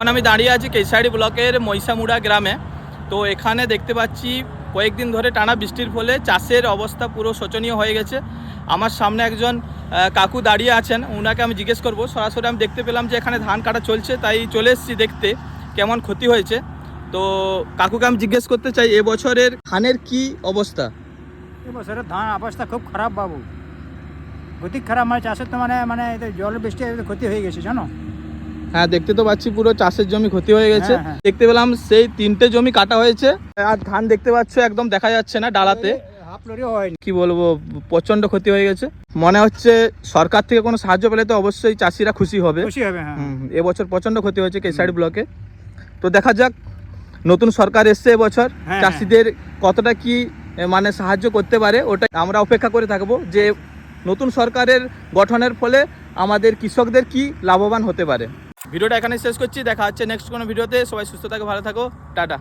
এখন আমি দাঁড়িয়ে আছি কেশারি ব্লকের মহিষামুড়া গ্রামে। তো এখানে দেখতে পাচ্ছি কয়েকদিন ধরে টানা বৃষ্টির ফলে চাষের অবস্থা পুরো শোচনীয় হয়ে গেছে। আমার সামনে একজন কাকু দাঁড়িয়ে আছেন, ওনাকে আমি জিজ্ঞেস করব। সরাসরি আমি দেখতে পেলাম যে এখানে ধান কাটা চলছে, তাই চলে এসেছি দেখতে কেমন ক্ষতি হয়েছে। তো কাকুকে আমি জিজ্ঞেস করতে চাই, এবছরের ধানের কি অবস্থা? এবছরের ধান অবস্থা খুব খারাপ বাবু, গতি খারাপ। মানে চাষের তো মানে জল বৃষ্টি ক্ষতি হয়ে গেছে জানো। হ্যাঁ, দেখতে তো পাচ্ছি পুরো চাষের জমি ক্ষতি হয়ে গেছে। হ্যাঁ। দেখতে পেলাম সেই 3টে জমি কাটা হয়েছে, আর ধান দেখতে পাচ্ছ একদম দেখা যাচ্ছে না ডালাতে। হাফ লরিও হয়নি। কি বলবো, প্রচন্ড ক্ষতি হয়ে গেছে। মনে হচ্ছে সরকার থেকে কোনো সাহায্য পেলে তো অবশ্যই চাষিরা খুশি হবে। খুশি হবে, হ্যাঁ। এবছর প্রচন্ড ক্ষতি হয়েছে কেশারি ব্লকে। তো দেখা যাক, নতুন সরকার এসছে এবছর, হ্যাঁ। চাষিদের কতটা কি মানে সাহায্য করতে পারে, ওটা আমরা অপেক্ষা করে থাকবো যে নতুন সরকারের গঠনের ফলে আমাদের কৃষকদের কি লাভবান হতে পারে। ভিডিওটা এখানে শেষ করছি, দেখা হচ্ছে নেক্সট কোনো ভিডিওতে। সবাই সুস্থ থাকো, ভালো থাকো, টাটা।